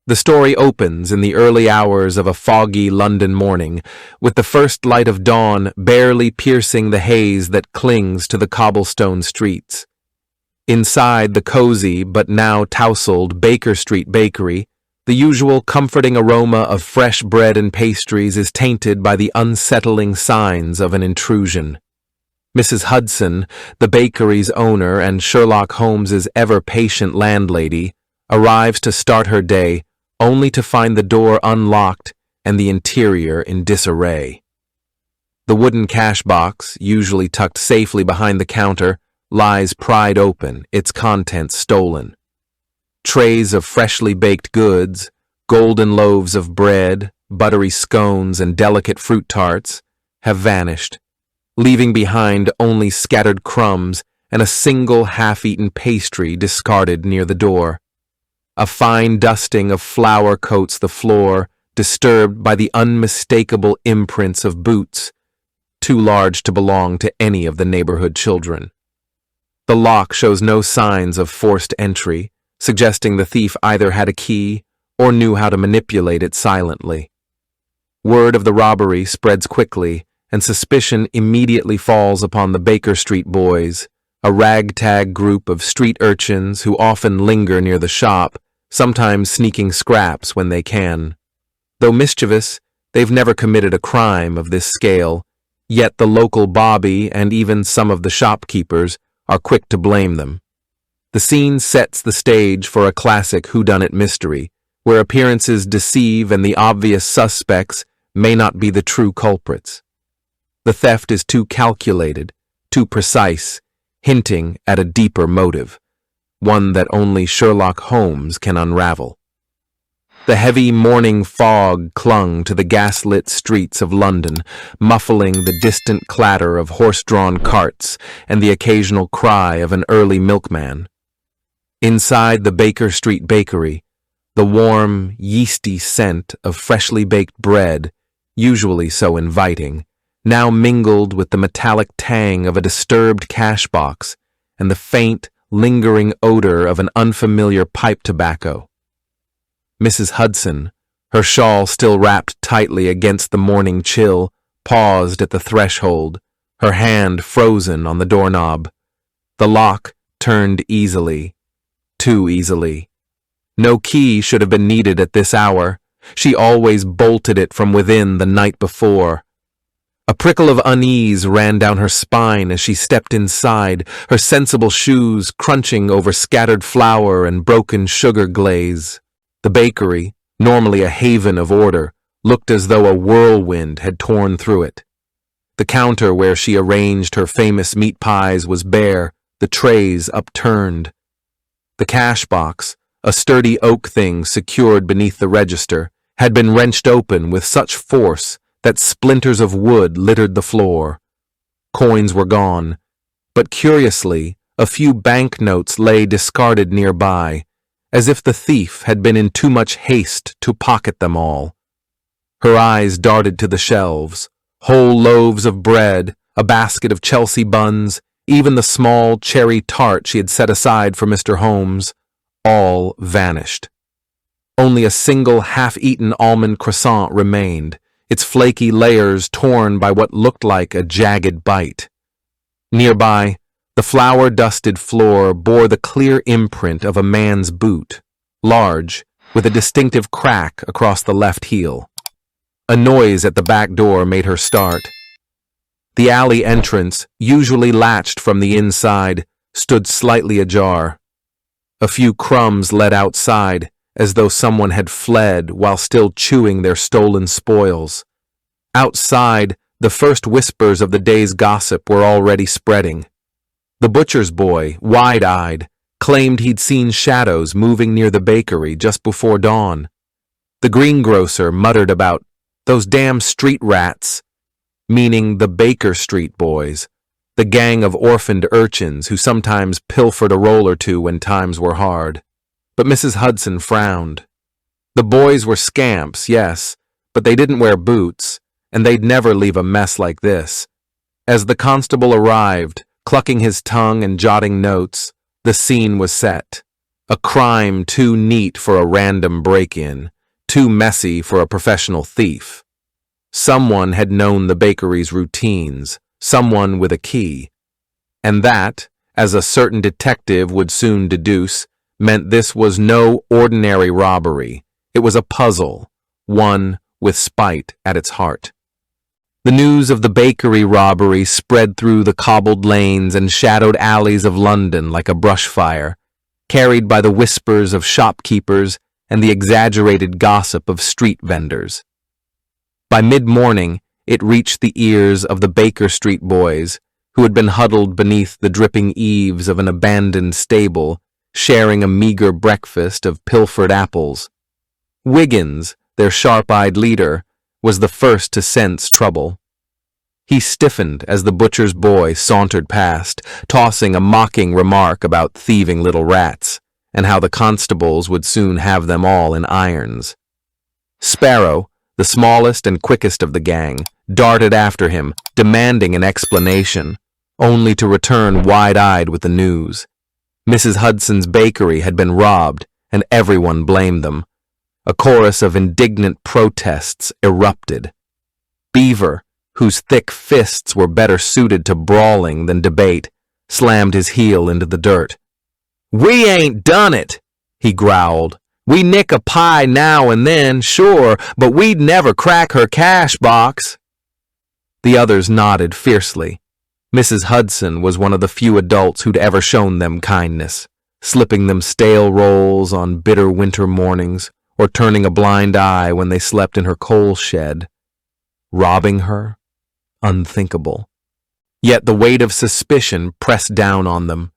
The story opens in the early hours of a foggy London morning, with the first light of dawn barely piercing the haze that clings to the cobblestone streets. Inside the cozy but now tousled Baker Street bakery, the usual comforting aroma of fresh bread and pastries is tainted by the unsettling signs of an intrusion. Mrs. Hudson, the bakery's owner and Sherlock Holmes's ever-patient landlady, arrives to start her day only to find the door unlocked and the interior in disarray. The wooden cash box, usually tucked safely behind the counter, lies pried open, its contents stolen. Trays of freshly baked goods, golden loaves of bread, buttery scones, and delicate fruit tarts have vanished, leaving behind only scattered crumbs and a single half-eaten pastry discarded near the door. A fine dusting of flour coats the floor, disturbed by the unmistakable imprints of boots, too large to belong to any of the neighborhood children. The lock shows no signs of forced entry, suggesting the thief either had a key or knew how to manipulate it silently. Word of the robbery spreads quickly, and suspicion immediately falls upon the Baker Street boys, a ragtag group of street urchins who often linger near the shop, sometimes sneaking scraps when they can. Though mischievous, they've never committed a crime of this scale, yet the local bobby and even some of the shopkeepers are quick to blame them. The scene sets the stage for a classic whodunit mystery, where appearances deceive and the obvious suspects may not be the true culprits. The theft is too calculated, too precise, hinting at a deeper motive, one that only Sherlock Holmes can unravel. The heavy morning fog clung to the gaslit streets of London, muffling the distant clatter of horse-drawn carts and the occasional cry of an early milkman. Inside the Baker Street bakery, the warm, yeasty scent of freshly baked bread, usually so inviting, now mingled with the metallic tang of a disturbed cash box and the faint, lingering odor of an unfamiliar pipe tobacco. Mrs. Hudson, her shawl still wrapped tightly against the morning chill, paused at the threshold, her hand frozen on the doorknob. The lock turned easily, too easily. No key should have been needed at this hour. She always bolted it from within the night before. A prickle of unease ran down her spine as she stepped inside, her sensible shoes crunching over scattered flour and broken sugar glaze. The bakery, normally a haven of order, looked as though a whirlwind had torn through it. The counter where she arranged her famous meat pies was bare, the trays upturned. The cash box, a sturdy oak thing secured beneath the register, had been wrenched open with such force that splinters of wood littered the floor. Coins were gone, but curiously, a few banknotes lay discarded nearby, as if the thief had been in too much haste to pocket them all. Her eyes darted to the shelves. Whole loaves of bread, a basket of Chelsea buns, even the small cherry tart she had set aside for Mr. Holmes, all vanished. Only a single half-eaten almond croissant remained, its flaky layers torn by what looked like a jagged bite. Nearby, the flour-dusted floor bore the clear imprint of a man's boot, large, with a distinctive crack across the left heel. A noise at the back door made her start. The alley entrance, usually latched from the inside, stood slightly ajar. A few crumbs led outside, as though someone had fled while still chewing their stolen spoils. Outside, the first whispers of the day's gossip were already spreading. The butcher's boy, wide-eyed, claimed he'd seen shadows moving near the bakery just before dawn. The greengrocer muttered about those damn street rats, meaning the Baker Street boys, the gang of orphaned urchins who sometimes pilfered a roll or two when times were hard. But Mrs. Hudson frowned. The boys were scamps, yes, but they didn't wear boots, and they'd never leave a mess like this. As the constable arrived, clucking his tongue and jotting notes, the scene was set. a crime too neat for a random break-in, too messy for a professional thief. Someone had known the bakery's routines, someone with a key. And that, as a certain detective would soon deduce, meant this was no ordinary robbery. It was a puzzle, one with spite at its heart. The news of the bakery robbery spread through the cobbled lanes and shadowed alleys of London like a brush fire, carried by the whispers of shopkeepers and the exaggerated gossip of street vendors. By mid-morning, it reached the ears of the Baker Street boys, who had been huddled beneath the dripping eaves of an abandoned stable, sharing a meager breakfast of pilfered apples. Wiggins, their sharp-eyed leader, was the first to sense trouble. He stiffened as the butcher's boy sauntered past, tossing a mocking remark about thieving little rats, and how the constables would soon have them all in irons. Sparrow, the smallest and quickest of the gang, darted after him, demanding an explanation, only to return wide-eyed with the news. Mrs. Hudson's bakery had been robbed, and everyone blamed them. A chorus of indignant protests erupted. Beaver, whose thick fists were better suited to brawling than debate, slammed his heel into the dirt. "We ain't done it," he growled. "We nick a pie now and then, sure, but we'd never crack her cash box." The others nodded fiercely. Mrs. Hudson was one of the few adults who'd ever shown them kindness, slipping them stale rolls on bitter winter mornings, or turning a blind eye when they slept in her coal shed. Robbing her? Unthinkable. Yet the weight of suspicion pressed down on them.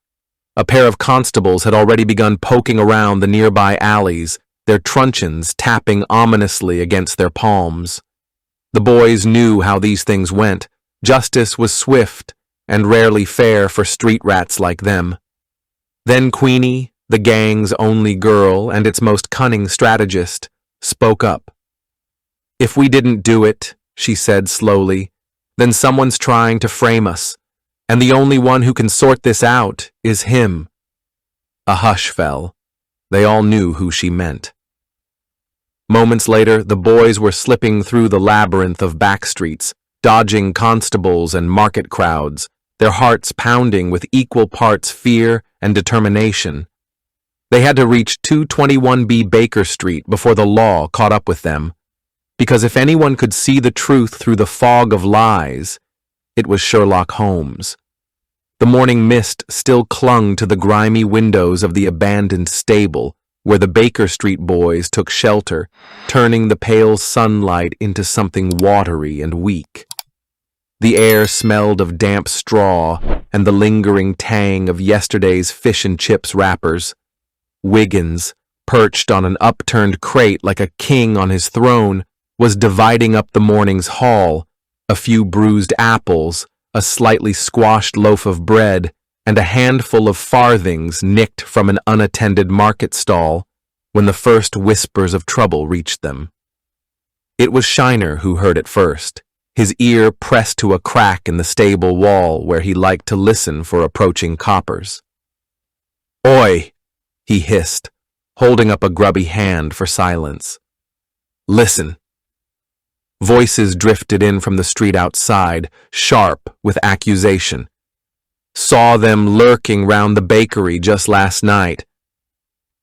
A pair of constables had already begun poking around the nearby alleys, their truncheons tapping ominously against their palms. The boys knew how these things went. Justice was swift and rarely fair for street rats like them. Then Queenie, the gang's only girl and its most cunning strategist, spoke up. "If we didn't do it," she said slowly, "then someone's trying to frame us, and the only one who can sort this out is him." A hush fell. They all knew who she meant. Moments later, the boys were slipping through the labyrinth of back streets, dodging constables and market crowds, their hearts pounding with equal parts fear and determination. They had to reach 221B Baker Street before the law caught up with them, because if anyone could see the truth through the fog of lies, it was Sherlock Holmes. The morning mist still clung to the grimy windows of the abandoned stable where the Baker Street boys took shelter, turning the pale sunlight into something watery and weak. The air smelled of damp straw and the lingering tang of yesterday's fish and chips wrappers. Wiggins, perched on an upturned crate like a king on his throne, was dividing up the morning's haul, a few bruised apples, a slightly squashed loaf of bread, and a handful of farthings nicked from an unattended market stall, when the first whispers of trouble reached them. It was Shiner who heard it first, his ear pressed to a crack in the stable wall where he liked to listen for approaching coppers. "Oi!" he hissed, holding up a grubby hand for silence. "Listen." Voices drifted in from the street outside, sharp with accusation. "Saw them lurking round the bakery just last night.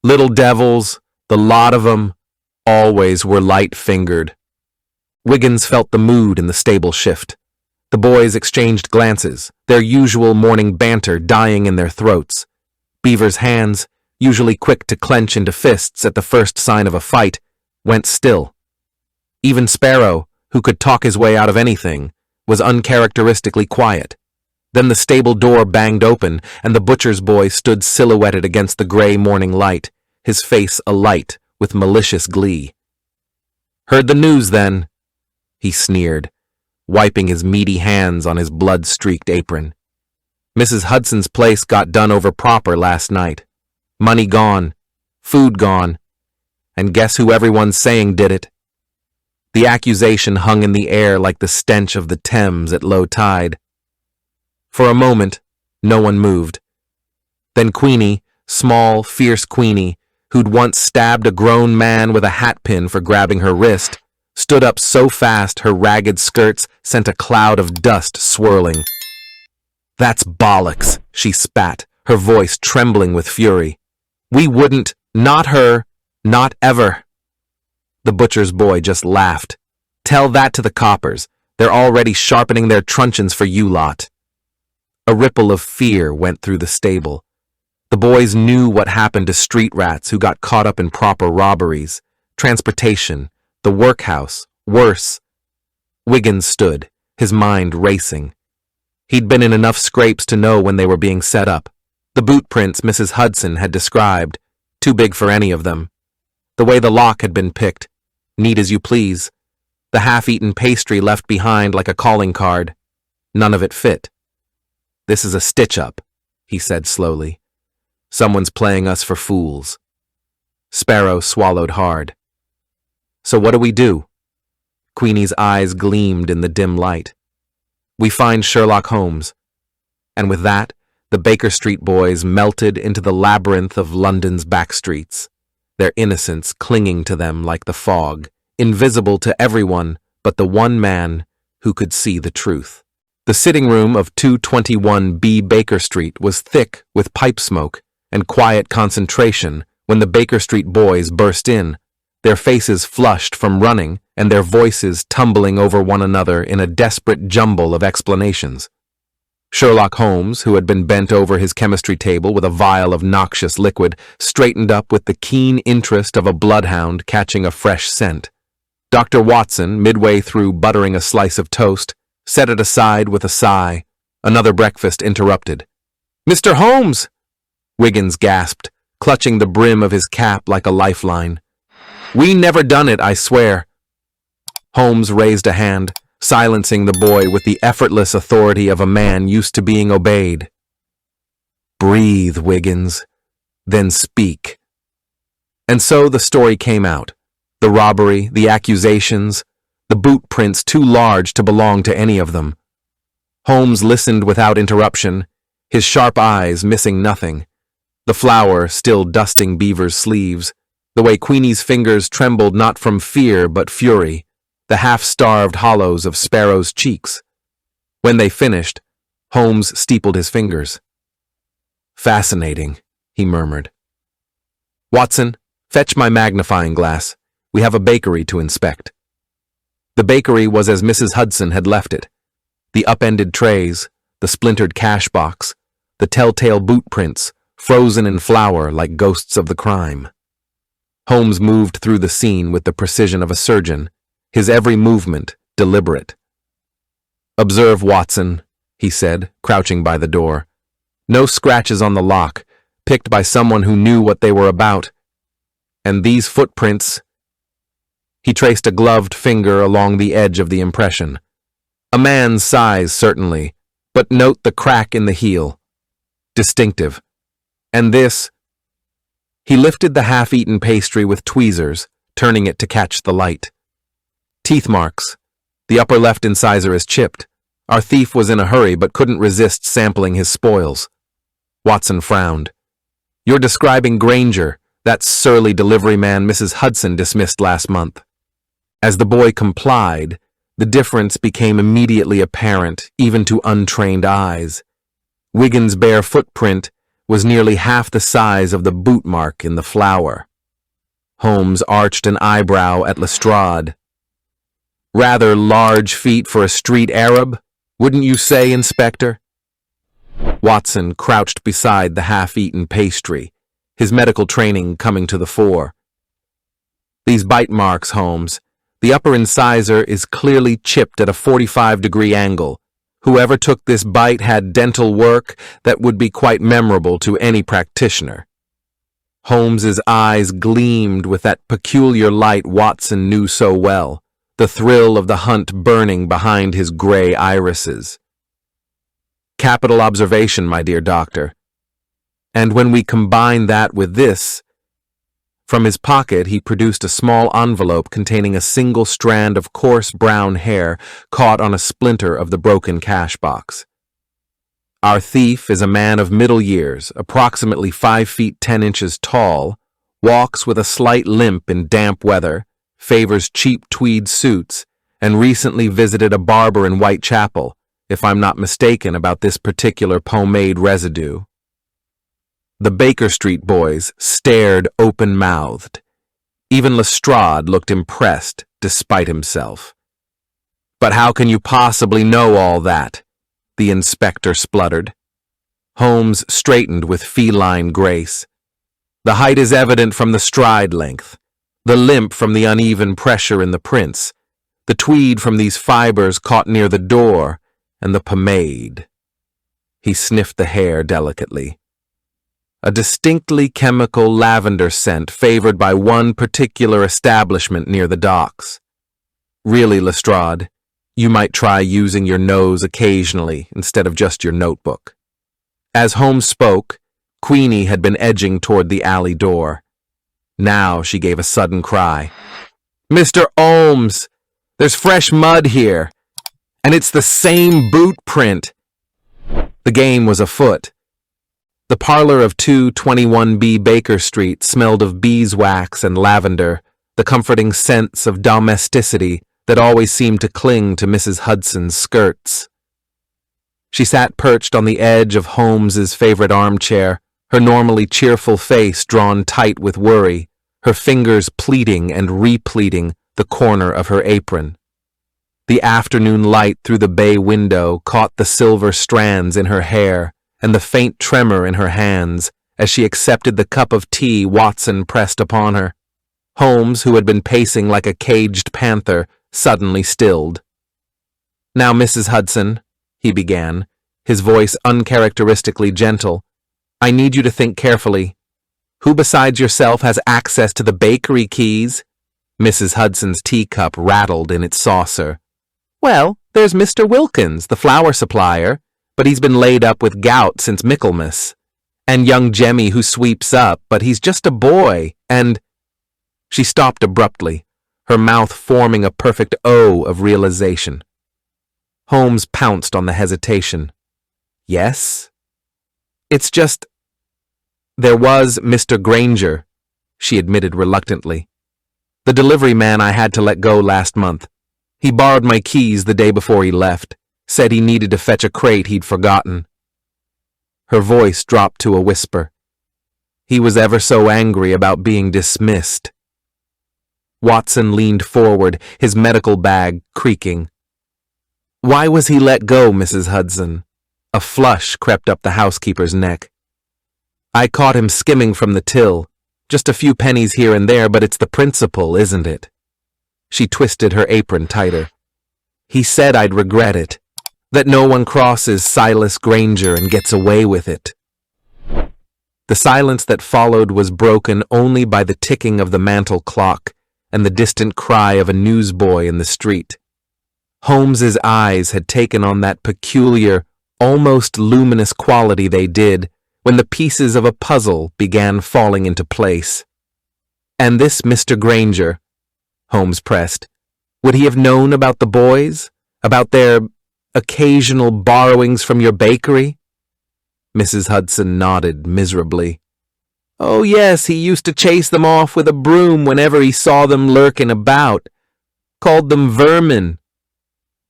Little devils, the lot of 'em, always were light-fingered." Wiggins felt the mood in the stable shift. The boys exchanged glances, their usual morning banter dying in their throats. Beaver's hands, usually quick to clench into fists at the first sign of a fight, went still. Even Sparrow, who could talk his way out of anything, was uncharacteristically quiet. Then the stable door banged open, and the butcher's boy stood silhouetted against the gray morning light, his face alight with malicious glee. "Heard the news, then?" he sneered, wiping his meaty hands on his blood-streaked apron. "Mrs. Hudson's place got done over proper last night. Money gone, food gone, and guess who everyone's saying did it?" The accusation hung in the air like the stench of the Thames at low tide. For a moment, no one moved. Then Queenie, small, fierce Queenie, who'd once stabbed a grown man with a hatpin for grabbing her wrist, stood up so fast her ragged skirts sent a cloud of dust swirling. "That's bollocks," she spat, her voice trembling with fury. "We wouldn't, not her, not ever." The butcher's boy just laughed. "Tell that to the coppers. They're already sharpening their truncheons for you lot." A ripple of fear went through the stable. The boys knew what happened to street rats who got caught up in proper robberies, transportation, the workhouse, worse. Wiggins stood, his mind racing. He'd been in enough scrapes to know when they were being set up. The boot prints Mrs. Hudson had described, too big for any of them. The way the lock had been picked, neat as you please. The half-eaten pastry left behind like a calling card. None of it fit. "This is a stitch-up," he said slowly. "Someone's playing us for fools." Sparrow swallowed hard. "So what do we do?" Queenie's eyes gleamed in the dim light. "We find Sherlock Holmes." And with that, the Baker Street boys melted into the labyrinth of London's back streets, their innocence clinging to them like the fog, invisible to everyone but the one man who could see the truth. The sitting room of 221B Baker Street was thick with pipe smoke and quiet concentration when the Baker Street boys burst in, their faces flushed from running and their voices tumbling over one another in a desperate jumble of explanations. Sherlock Holmes, who had been bent over his chemistry table with a vial of noxious liquid, straightened up with the keen interest of a bloodhound catching a fresh scent. Dr. Watson, midway through buttering a slice of toast, set it aside with a sigh. Another breakfast interrupted. "Mr. Holmes!" Wiggins gasped, clutching the brim of his cap like a lifeline. "We never done it, I swear." Holmes raised a hand, silencing the boy with the effortless authority of a man used to being obeyed. "Breathe, Wiggins, then speak." And so the story came out. The robbery, the accusations, the boot prints too large to belong to any of them. Holmes listened without interruption, his sharp eyes missing nothing. The flour still dusting Beaver's sleeves, the way Queenie's fingers trembled not from fear but fury, the half-starved hollows of Sparrow's cheeks. When they finished, Holmes steepled his fingers. "Fascinating," he murmured. "Watson, fetch my magnifying glass. We have a bakery to inspect." The bakery was as Mrs. Hudson had left it. The upended trays, the splintered cash box, the telltale boot prints, frozen in flour like ghosts of the crime. Holmes moved through the scene with the precision of a surgeon, his every movement deliberate. "Observe, Watson," he said, crouching by the door. "No scratches on the lock, picked by someone who knew what they were about. And these footprints—" He traced a gloved finger along the edge of the impression. "A man's size, certainly, but note the crack in the heel. Distinctive. And this—" He lifted the half-eaten pastry with tweezers, turning it to catch the light. "Teeth marks. The upper left incisor is chipped. Our thief was in a hurry but couldn't resist sampling his spoils." Watson frowned. "You're describing Granger, that surly delivery man Mrs. Hudson dismissed last month." As the boy complied, the difference became immediately apparent, even to untrained eyes. Wiggins' bare footprint was nearly half the size of the boot mark in the flour. Holmes arched an eyebrow at Lestrade. "Rather large feet for a street Arab, wouldn't you say, Inspector?" Watson crouched beside the half-eaten pastry, his medical training coming to the fore. "These bite marks, Holmes. The upper incisor is clearly chipped at a 45-degree angle. Whoever took this bite had dental work that would be quite memorable to any practitioner." Holmes's eyes gleamed with that peculiar light Watson knew so well, the thrill of the hunt burning behind his gray irises. "Capital observation, my dear doctor. And when we combine that with this—" From his pocket he produced a small envelope containing a single strand of coarse brown hair caught on a splinter of the broken cash box. Our thief is a man of middle years, approximately 5 feet 10 inches tall, walks with a slight limp in damp weather, favors cheap tweed suits, and recently visited a barber in Whitechapel, if I'm not mistaken about this particular pomade residue. The Baker Street boys stared open-mouthed. Even Lestrade looked impressed, despite himself. "But how can you possibly know all that?" the inspector spluttered. Holmes straightened with feline grace. "The height is evident from the stride length, the limp from the uneven pressure in the prints, the tweed from these fibers caught near the door, and the pomade." He sniffed the hair delicately. A distinctly chemical lavender scent favored by one particular establishment near the docks. "Really, Lestrade, you might try using your nose occasionally instead of just your notebook." As Holmes spoke, Queenie had been edging toward the alley door. Now she gave a sudden cry. "Mr. Holmes, there's fresh mud here, and it's the same boot print." The game was afoot. The parlor of 221B Baker Street smelled of beeswax and lavender, the comforting scents of domesticity that always seemed to cling to Mrs. Hudson's skirts. She sat perched on the edge of Holmes's favorite armchair, her normally cheerful face drawn tight with worry, her fingers pleating and repleating the corner of her apron. The afternoon light through the bay window caught the silver strands in her hair and the faint tremor in her hands as she accepted the cup of tea Watson pressed upon her. Holmes, who had been pacing like a caged panther, suddenly stilled. "Now, Mrs. Hudson," he began, his voice uncharacteristically gentle, "I need you to think carefully. Who besides yourself has access to the bakery keys?" Mrs. Hudson's teacup rattled in its saucer. "Well, there's Mr. Wilkins, the flour supplier, but he's been laid up with gout since Michaelmas. And young Jemmy who sweeps up, but he's just a boy, and—" She stopped abruptly, her mouth forming a perfect O of realization. Holmes pounced on the hesitation. "Yes?" "It's just—" "There was Mr. Granger," she admitted reluctantly. "The delivery man I had to let go last month. He borrowed my keys the day before he left, said he needed to fetch a crate he'd forgotten." Her voice dropped to a whisper. "He was ever so angry about being dismissed." Watson leaned forward, his medical bag creaking. "Why was he let go, Mrs. Hudson?" A flush crept up the housekeeper's neck. "I caught him skimming from the till. Just a few pennies here and there, but it's the principle, isn't it?" She twisted her apron tighter. "He said I'd regret it, that no one crosses Silas Granger and gets away with it." The silence that followed was broken only by the ticking of the mantel clock and the distant cry of a newsboy in the street. Holmes's eyes had taken on that peculiar, almost luminous quality they did when the pieces of a puzzle began falling into place. "And this Mr. Granger," Holmes pressed, "would he have known about the boys? About their occasional borrowings from your bakery?" Mrs. Hudson nodded miserably. "Oh yes, he used to chase them off with a broom whenever he saw them lurking about. Called them vermin."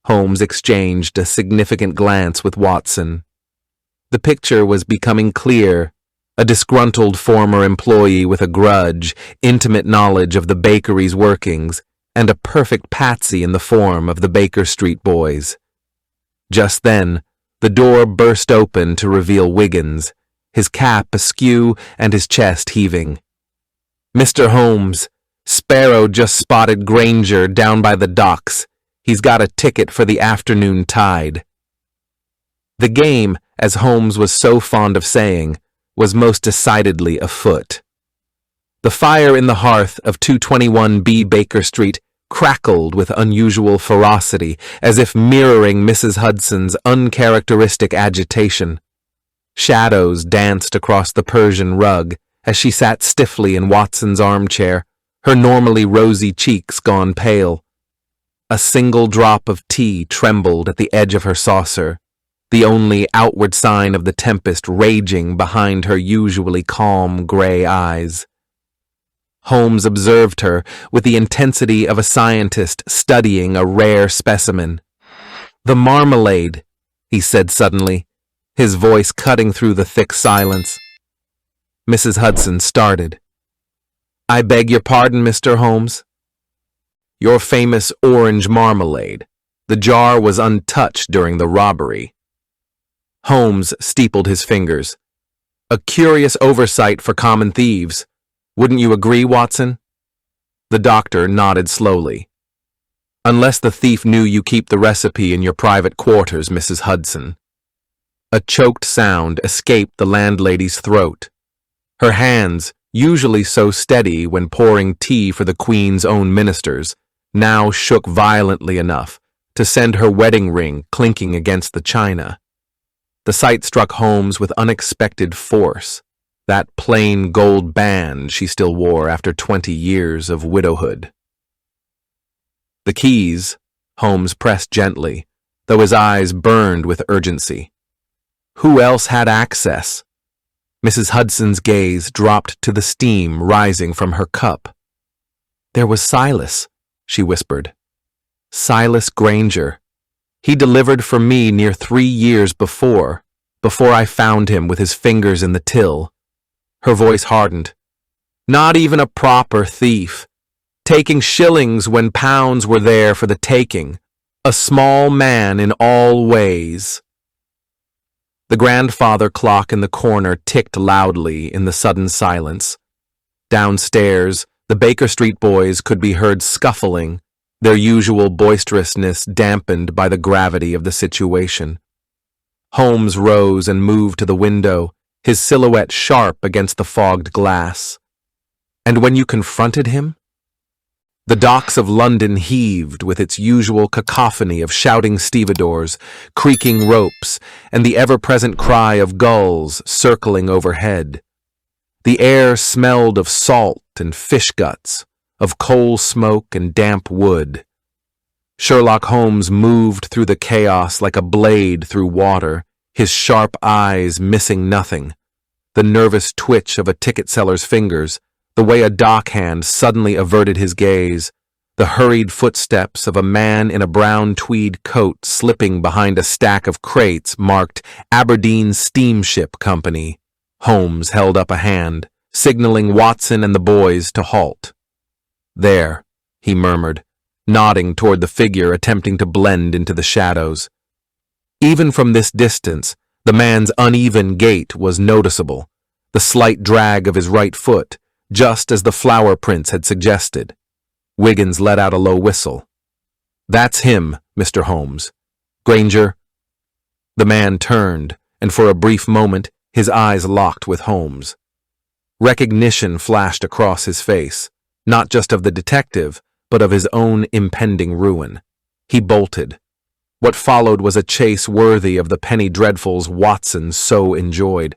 Holmes exchanged a significant glance with Watson. The picture was becoming clear. A disgruntled former employee with a grudge, intimate knowledge of the bakery's workings, and a perfect patsy in the form of the Baker Street boys. Just then, the door burst open to reveal Wiggins, his cap askew and his chest heaving. "Mr. Holmes, Sparrow just spotted Granger down by the docks. He's got a ticket for the afternoon tide." The game, as Holmes was so fond of saying, was most decidedly afoot. The fire in the hearth of 221B Baker Street crackled with unusual ferocity, as if mirroring Mrs. Hudson's uncharacteristic agitation. Shadows danced across the Persian rug as she sat stiffly in Watson's armchair, her normally rosy cheeks gone pale. A single drop of tea trembled at the edge of her saucer. the only outward sign of the tempest raging behind her usually calm gray eyes. Holmes observed her with the intensity of a scientist studying a rare specimen. "The marmalade," he said suddenly, his voice cutting through the thick silence. Mrs. Hudson started. "I beg your pardon, Mr. Holmes?" "Your famous orange marmalade. The jar was untouched during the robbery." Holmes steepled his fingers. "A curious oversight for common thieves. Wouldn't you agree, Watson?" The doctor nodded slowly. "Unless the thief knew you keep the recipe in your private quarters, Mrs. Hudson." A choked sound escaped the landlady's throat. Her hands, usually so steady when pouring tea for the Queen's own ministers, now shook violently enough to send her wedding ring clinking against the china. The sight struck Holmes with unexpected force, that plain gold band she still wore after 20 years of widowhood. The keys, Holmes pressed gently, though his eyes burned with urgency. Who else had access? Mrs. Hudson's gaze dropped to the steam rising from her cup. "There was Silas," she whispered. "Silas Granger. He delivered for me near 3 years before I found him with his fingers in the till." Her voice hardened. "Not even a proper thief. Taking shillings when pounds were there for the taking. A small man in all ways." The grandfather clock in the corner ticked loudly in the sudden silence. Downstairs, the Baker Street boys could be heard scuffling, their usual boisterousness dampened by the gravity of the situation. Holmes rose and moved to the window, his silhouette sharp against the fogged glass. And when you confronted him? The docks of London heaved with its usual cacophony of shouting stevedores, creaking ropes, and the ever-present cry of gulls circling overhead. The air smelled of salt and fish guts, of coal smoke and damp wood. Sherlock Holmes moved through the chaos like a blade through water, his sharp eyes missing nothing. The nervous twitch of a ticket seller's fingers, the way a dockhand suddenly averted his gaze, the hurried footsteps of a man in a brown tweed coat slipping behind a stack of crates marked Aberdeen Steamship Company. Holmes held up a hand, signaling Watson and the boys to halt. "There," he murmured, nodding toward the figure attempting to blend into the shadows. Even from this distance, the man's uneven gait was noticeable, the slight drag of his right foot, just as the flower prints had suggested. Wiggins let out a low whistle. "That's him, Mr. Holmes. Granger." The man turned, and for a brief moment, his eyes locked with Holmes. Recognition flashed across his face, not just of the detective, but of his own impending ruin. He bolted. What followed was a chase worthy of the penny dreadfuls Watson so enjoyed.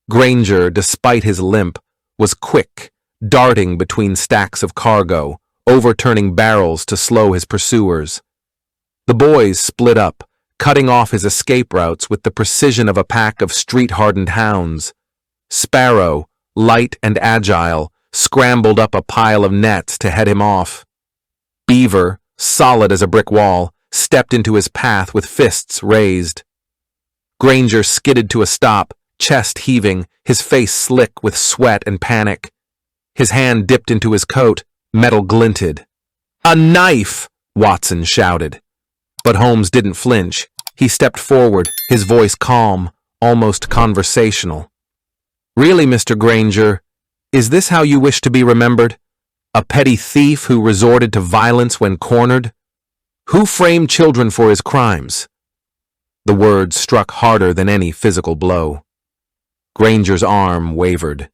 Granger, despite his limp, was quick, darting between stacks of cargo, overturning barrels to slow his pursuers. The boys split up, cutting off his escape routes with the precision of a pack of street-hardened hounds. Sparrow, light and agile, scrambled up a pile of nets to head him off. Beaver, solid as a brick wall, stepped into his path with fists raised. Granger skidded to a stop, chest heaving, his face slick with sweat and panic. His hand dipped into his coat, metal glinted. "A knife!" Watson shouted. But Holmes didn't flinch. He stepped forward, his voice calm, almost conversational. "Really, Mr. Granger, is this how you wish to be remembered? A petty thief who resorted to violence when cornered? Who framed children for his crimes?" The words struck harder than any physical blow. Granger's arm wavered.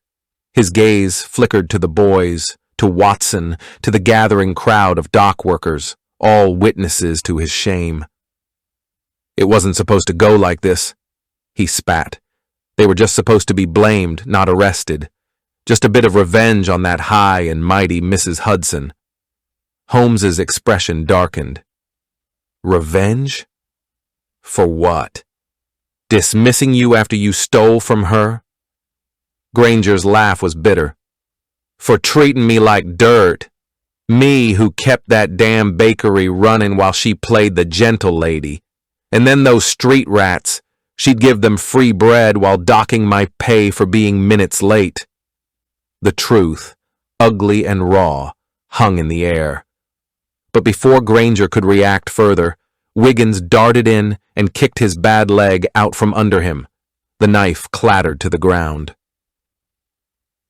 His gaze flickered to the boys, to Watson, to the gathering crowd of dock workers, all witnesses to his shame. "It wasn't supposed to go like this," he spat. "They were just supposed to be blamed, not arrested. Just a bit of revenge on that high and mighty Mrs. Hudson." Holmes's expression darkened. Revenge? For what? Dismissing you after you stole from her? Granger's laugh was bitter. For treating me like dirt. Me who kept that damn bakery running while she played the gentle lady. And then those street rats, she'd give them free bread while docking my pay for being minutes late. The truth, ugly and raw, hung in the air. But before Granger could react further, Wiggins darted in and kicked his bad leg out from under him. The knife clattered to the ground.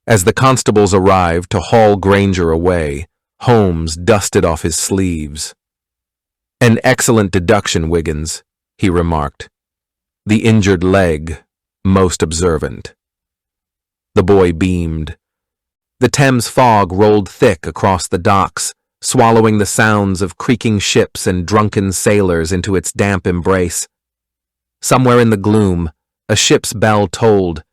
As the constables arrived to haul Granger away, Holmes dusted off his sleeves. An excellent deduction, Wiggins, he remarked. The injured leg, most observant. The boy beamed. The Thames fog rolled thick across the docks, swallowing the sounds of creaking ships and drunken sailors into its damp embrace. Somewhere in the gloom, a ship's bell tolled,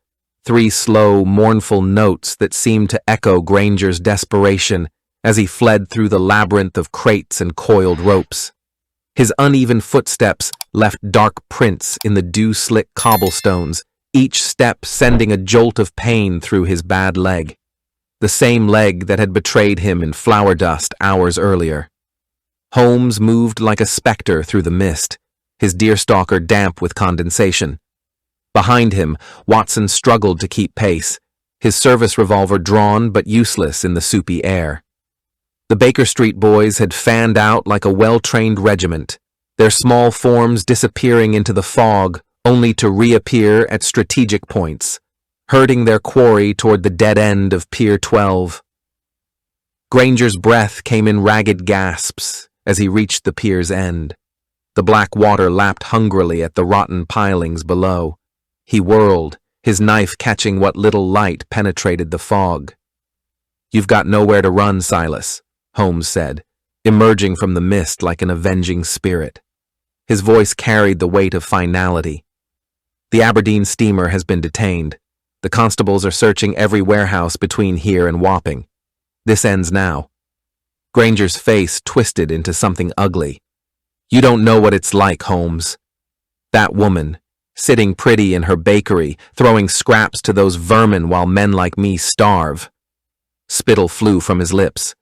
3 slow, mournful notes that seemed to echo Granger's desperation as he fled through the labyrinth of crates and coiled ropes. His uneven footsteps left dark prints in the dew-slick cobblestones, each step sending a jolt of pain through his bad leg. The same leg that had betrayed him in flour dust hours earlier. Holmes moved like a specter through the mist, his deerstalker damp with condensation. Behind him, Watson struggled to keep pace, his service revolver drawn but useless in the soupy air. The Baker Street boys had fanned out like a well-trained regiment, their small forms disappearing into the fog only to reappear at strategic points, herding their quarry toward the dead end of Pier 12. Granger's breath came in ragged gasps as he reached the pier's end. The black water lapped hungrily at the rotten pilings below. He whirled, his knife catching what little light penetrated the fog. "You've got nowhere to run, Silas," Holmes said, emerging from the mist like an avenging spirit. His voice carried the weight of finality. "The Aberdeen steamer has been detained. The constables are searching every warehouse between here and Wapping. This ends now." Granger's face twisted into something ugly. "You don't know what it's like, Holmes. That woman, sitting pretty in her bakery, throwing scraps to those vermin while men like me starve." Spittle flew from his lips.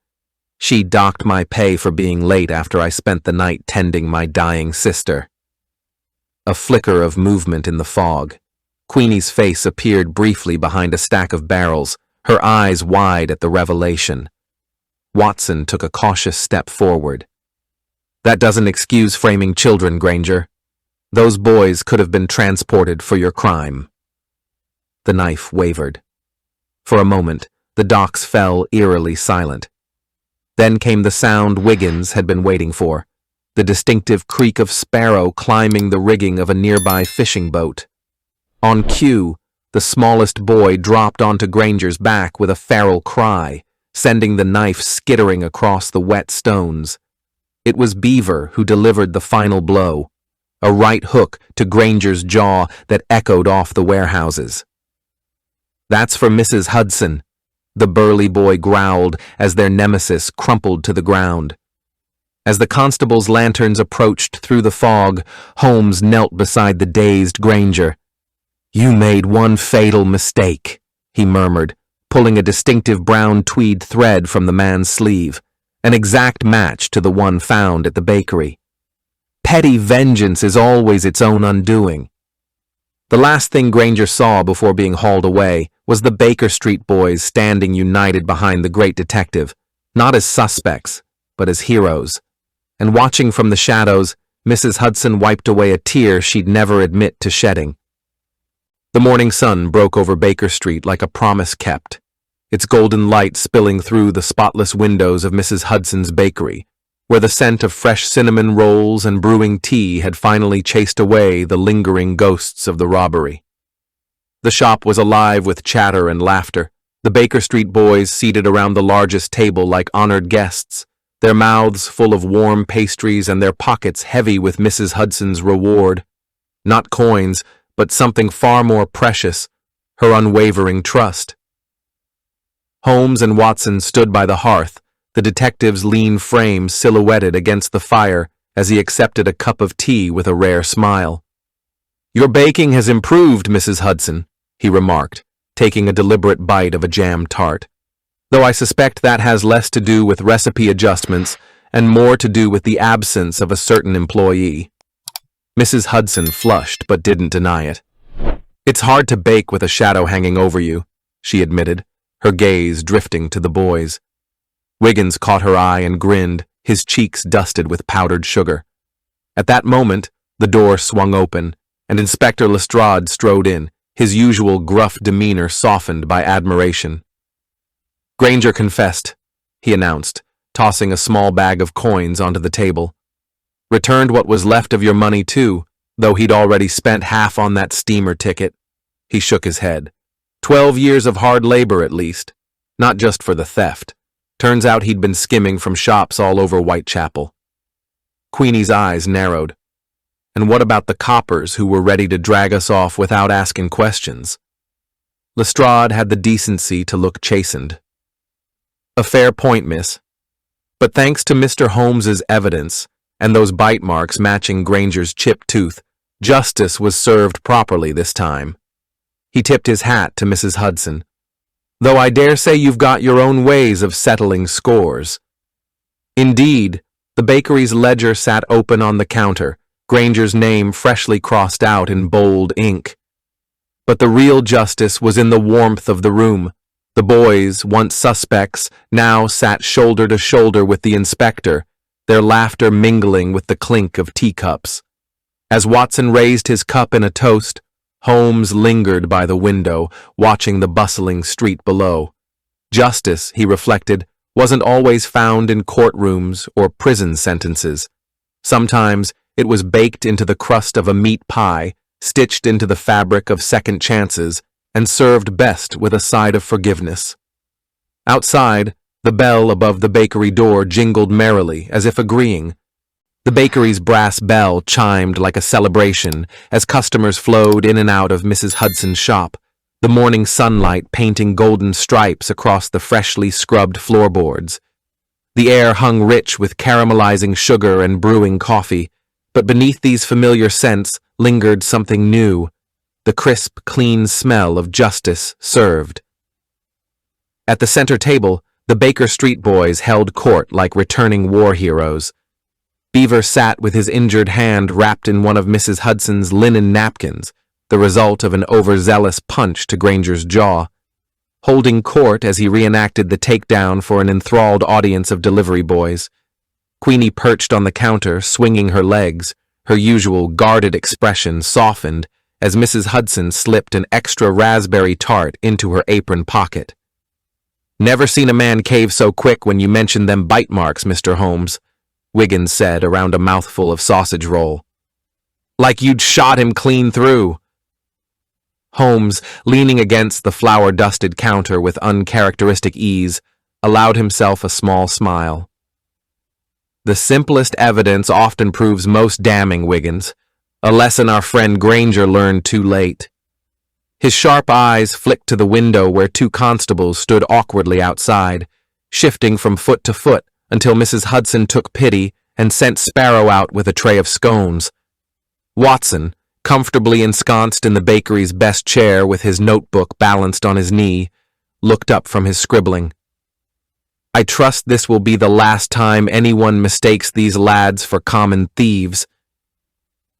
"She docked my pay for being late after I spent the night tending my dying sister." A flicker of movement in the fog. Queenie's face appeared briefly behind a stack of barrels, her eyes wide at the revelation. Watson took a cautious step forward. "That doesn't excuse framing children, Granger. Those boys could have been transported for your crime." The knife wavered. For a moment, the docks fell eerily silent. Then came the sound Wiggins had been waiting for, the distinctive creak of Sparrow climbing the rigging of a nearby fishing boat. On cue, the smallest boy dropped onto Granger's back with a feral cry, sending the knife skittering across the wet stones. It was Beaver who delivered the final blow, a right hook to Granger's jaw that echoed off the warehouses. "That's for Mrs. Hudson," the burly boy growled as their nemesis crumpled to the ground. As the constable's lanterns approached through the fog, Holmes knelt beside the dazed Granger. "You made one fatal mistake," he murmured, pulling a distinctive brown tweed thread from the man's sleeve, an exact match to the one found at the bakery. "Petty vengeance is always its own undoing." The last thing Granger saw before being hauled away was the Baker Street boys standing united behind the great detective, not as suspects, but as heroes. And watching from the shadows, Mrs. Hudson wiped away a tear she'd never admit to shedding. The morning sun broke over Baker Street like a promise kept, its golden light spilling through the spotless windows of Mrs. Hudson's bakery, where the scent of fresh cinnamon rolls and brewing tea had finally chased away the lingering ghosts of the robbery. The shop was alive with chatter and laughter, the Baker Street boys seated around the largest table like honored guests, their mouths full of warm pastries and their pockets heavy with Mrs. Hudson's reward. Not coins, but something far more precious, her unwavering trust. Holmes and Watson stood by the hearth, the detective's lean frame silhouetted against the fire as he accepted a cup of tea with a rare smile. "Your baking has improved, Mrs. Hudson," he remarked, taking a deliberate bite of a jam tart. "Though I suspect that has less to do with recipe adjustments and more to do with the absence of a certain employee." Mrs. Hudson flushed but didn't deny it. "It's hard to bake with a shadow hanging over you," she admitted, her gaze drifting to the boys. Wiggins caught her eye and grinned, his cheeks dusted with powdered sugar. At that moment, the door swung open, and Inspector Lestrade strode in, his usual gruff demeanor softened by admiration. "Granger confessed," he announced, tossing a small bag of coins onto the table. "Returned what was left of your money, too, though he'd already spent half on that steamer ticket." He shook his head. 12 years of hard labor, at least. Not just for the theft. Turns out he'd been skimming from shops all over Whitechapel. Queenie's eyes narrowed. "And what about the coppers who were ready to drag us off without asking questions?" Lestrade had the decency to look chastened. "A fair point, miss. But thanks to Mr. Holmes's evidence, and those bite marks matching Granger's chipped tooth, justice was served properly this time." He tipped his hat to Mrs. Hudson. "Though I dare say you've got your own ways of settling scores." Indeed, the bakery's ledger sat open on the counter, Granger's name freshly crossed out in bold ink. But the real justice was in the warmth of the room. The boys, once suspects, now sat shoulder to shoulder with the inspector, their laughter mingling with the clink of teacups. As Watson raised his cup in a toast, Holmes lingered by the window, watching the bustling street below. Justice, he reflected, wasn't always found in courtrooms or prison sentences. Sometimes it was baked into the crust of a meat pie, stitched into the fabric of second chances, and served best with a side of forgiveness. Outside, the bell above the bakery door jingled merrily, as if agreeing. The bakery's brass bell chimed like a celebration as customers flowed in and out of Mrs. Hudson's shop, the morning sunlight painting golden stripes across the freshly scrubbed floorboards. The air hung rich with caramelizing sugar and brewing coffee, but beneath these familiar scents lingered something new, the crisp, clean smell of justice served. At the center table, the Baker Street boys held court like returning war heroes. Beaver sat with his injured hand wrapped in one of Mrs. Hudson's linen napkins, the result of an overzealous punch to Granger's jaw. Holding court as he reenacted the takedown for an enthralled audience of delivery boys. Queenie perched on the counter, swinging her legs, her usual guarded expression softened as Mrs. Hudson slipped an extra raspberry tart into her apron pocket. "Never seen a man cave so quick when you mentioned them bite marks, Mr. Holmes," Wiggins said around a mouthful of sausage roll. "Like you'd shot him clean through." Holmes, leaning against the flour-dusted counter with uncharacteristic ease, allowed himself a small smile. "The simplest evidence often proves most damning, Wiggins, a lesson our friend Granger learned too late." His sharp eyes flicked to the window where 2 constables stood awkwardly outside, shifting from foot to foot until Mrs. Hudson took pity and sent Sparrow out with a tray of scones. Watson, comfortably ensconced in the bakery's best chair with his notebook balanced on his knee, looked up from his scribbling. "I trust this will be the last time anyone mistakes these lads for common thieves."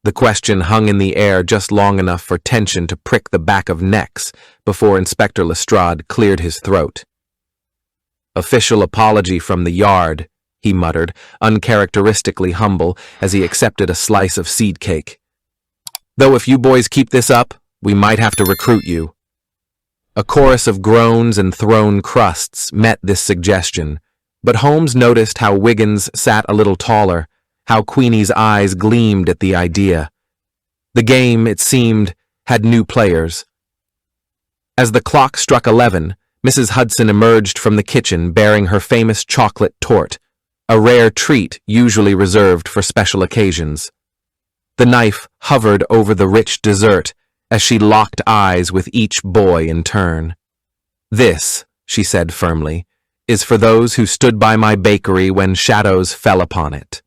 The question hung in the air just long enough for tension to prick the back of necks before Inspector Lestrade cleared his throat. "Official apology from the yard," he muttered, uncharacteristically humble as he accepted a slice of seed cake. "Though if you boys keep this up, we might have to recruit you." A chorus of groans and thrown crusts met this suggestion, but Holmes noticed how Wiggins sat a little taller, how Queenie's eyes gleamed at the idea. The game, it seemed, had new players. As the clock struck 11, Mrs. Hudson emerged from the kitchen bearing her famous chocolate torte, a rare treat usually reserved for special occasions. The knife hovered over the rich dessert as she locked eyes with each boy in turn. "This," she said firmly, "is for those who stood by my bakery when shadows fell upon it."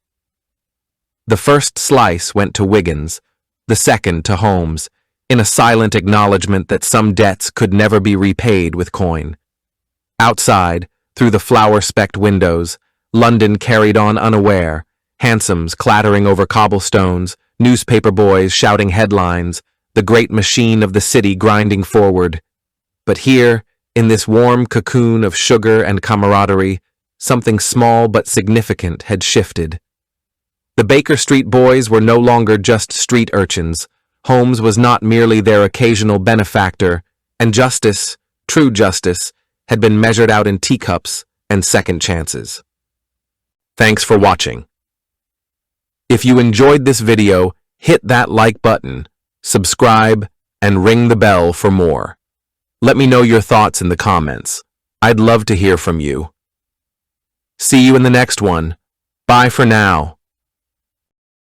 The first slice went to Wiggins, the second to Holmes, in a silent acknowledgement that some debts could never be repaid with coin. Outside, through the flower-specked windows, London carried on unaware, hansoms clattering over cobblestones, newspaper boys shouting headlines, the great machine of the city grinding forward. But here, in this warm cocoon of sugar and camaraderie, something small but significant had shifted. The Baker Street boys were no longer just street urchins. Holmes was not merely their occasional benefactor, and justice, true justice, had been measured out in teacups and second chances. Thanks for watching. If you enjoyed this video, hit that like button, subscribe, and ring the bell for more. Let me know your thoughts in the comments. I'd love to hear from you. See you in the next one. Bye for now.